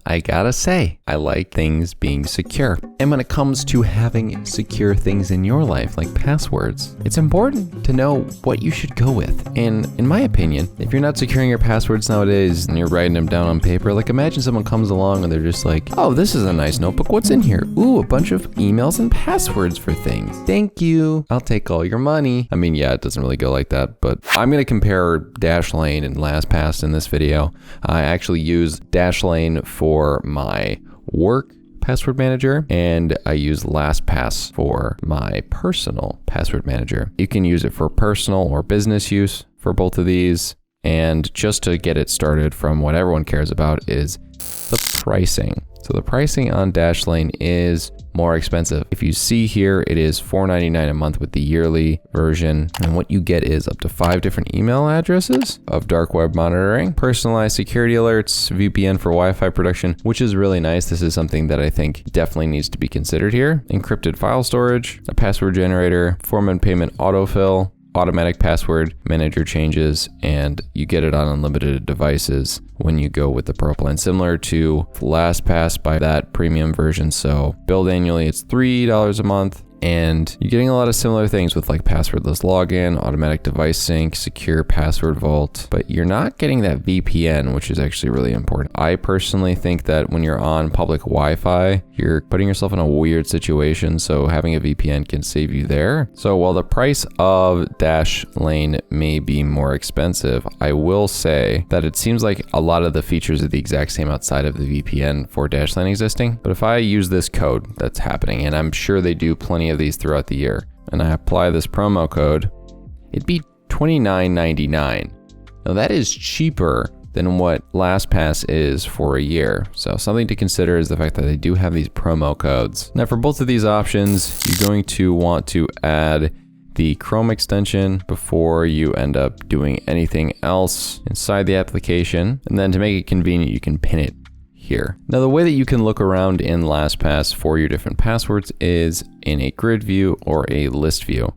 I gotta say, I like things being secure. And when it comes to having secure things in your life, like passwords, it's important to know what you should go with. And in my opinion, if you're not securing your passwords nowadays and you're writing them down on paper, like imagine someone comes along and they're just like, oh, this is a nice notebook. What's in here? Ooh, a bunch of emails and passwords for things. Thank you. I'll take all your money. I mean, yeah, it doesn't really go like that, but I'm going to compare Dashlane and LastPass in this video. I actually use Dashlane for my work password manager, and I use LastPass for my personal password manager. You can use it for personal or business use for both of these. And just to get it started from what everyone cares about is the pricing. So the pricing on Dashlane is more expensive. If you see here, it is $4.99 a month with the yearly version. And what you get is up to 5 different email addresses of dark web monitoring, personalized security alerts, VPN for Wi-Fi production, which is really nice. This is something that I think definitely needs to be considered here. Encrypted file storage, a password generator, form and payment autofill, automatic password manager changes, and you get it on unlimited devices when you go with the Pro plan, similar to LastPass by that premium version. So billed annually, it's $3 a month. And you're getting a lot of similar things with like passwordless login, automatic device sync, secure password vault, but you're not getting that VPN, which is actually really important. I personally think that when you're on public Wi-Fi, you're putting yourself in a weird situation, so having a VPN can save you there. So while the price of Dashlane may be more expensive, I will say that it seems like a lot of the features are the exact same outside of the VPN for Dashlane existing. But if I use this code that's happening, and I'm sure they do plenty of these throughout the year, and I apply this promo code, it'd be $29.99. Now that is cheaper than what LastPass is for a year. So something to consider is the fact that they do have these promo codes. Now for both of these options, you're going to want to add the Chrome extension before you end up doing anything else inside the application. And then to make it convenient, you can pin it here. Now the way that you can look around in LastPass for your different passwords is in a grid view or a list view.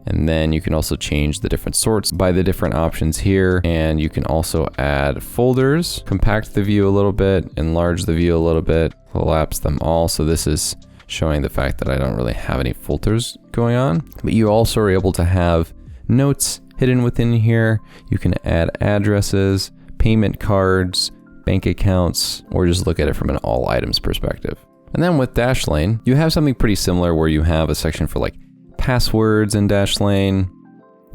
And then you can also change the different sorts by the different options here. And you can also add folders, compact the view a little bit, enlarge the view a little bit, collapse them all. So this is showing the fact that I don't really have any filters going on, but you also are able to have notes hidden within here. You can add addresses, payment cards, bank accounts, or just look at it from an all items perspective. And then with Dashlane, you have something pretty similar where you have a section for like passwords in Dashlane.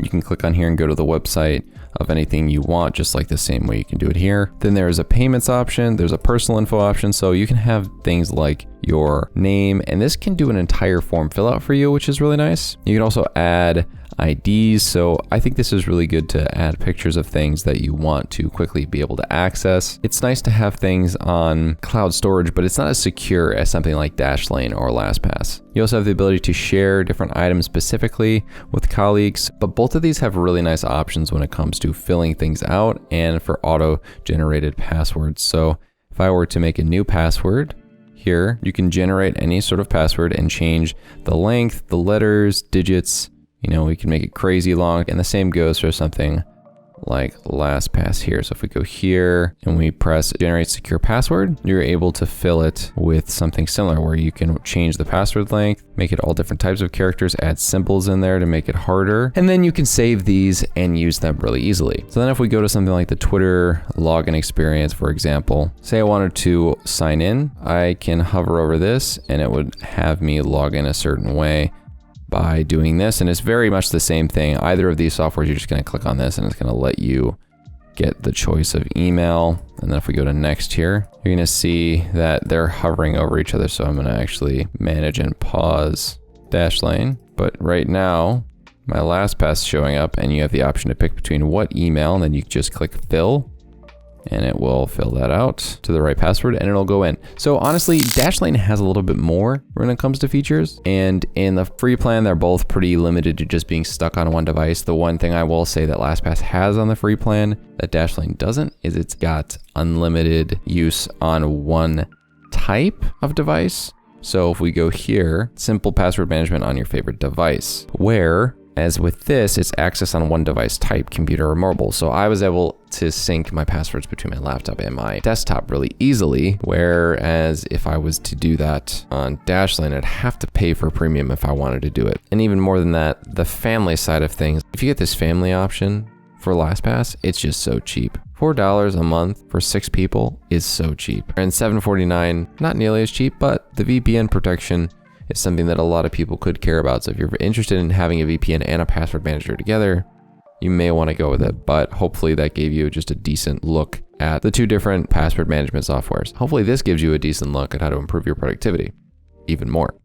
You can click on here and go to the website of anything you want, just like the same way you can do it here. Then there's a payments option, there's a personal info option, so you can have things like your name, and this can do an entire form fill out for you, which is really nice. You can also add IDs, so I think this is really good to add pictures of things that you want to quickly be able to access. It's nice to have things on cloud storage, but it's not as secure as something like Dashlane or LastPass. You also have the ability to share different items specifically with colleagues, but both of these have really nice options when it comes to filling things out and for auto-generated passwords. So if I were to make a new password, here you can generate any sort of password and change the length, the letters, digits. You know, we can make it crazy long, and the same goes for something like LastPass here. So if we go here and we press generate secure password, you're able to fill it with something similar where you can change the password length, make it all different types of characters, add symbols in there to make it harder. And then you can save these and use them really easily. So then if we go to something like the Twitter login experience, for example, say I wanted to sign in, I can hover over this and it would have me log in a certain way by doing this, and it's very much the same thing. Either of these softwares, you're just going to click on this and it's going to let you get the choice of email. And then if we go to next here, you're going to see that they're hovering over each other. So I'm going to actually manage and pause Dashlane. But right now, my LastPass is showing up, and you have the option to pick between what email, and then you just click fill, and it will fill that out to the right password and it'll go in. So honestly, Dashlane has a little bit more when it comes to features, and in the free plan, they're both pretty limited to just being stuck on one device. The one thing I will say that LastPass has on the free plan that Dashlane doesn't is it's got unlimited use on one type of device. So if we go here, simple password management on your favorite device, where as with this, it's access on one device type, computer or mobile. So I was able to sync my passwords between my laptop and my desktop really easily. Whereas if I was to do that on Dashlane, I'd have to pay for premium if I wanted to do it. And even more than that, the family side of things, if you get this family option for LastPass, it's just so cheap. $4 a month for 6 people is so cheap. And $7.49, not nearly as cheap, but the VPN protection is something that a lot of people could care about. So if you're interested in having a VPN and a password manager together, you may want to go with it. But hopefully that gave you just a decent look at the 2 different password management softwares. Hopefully this gives you a decent look at how to improve your productivity even more.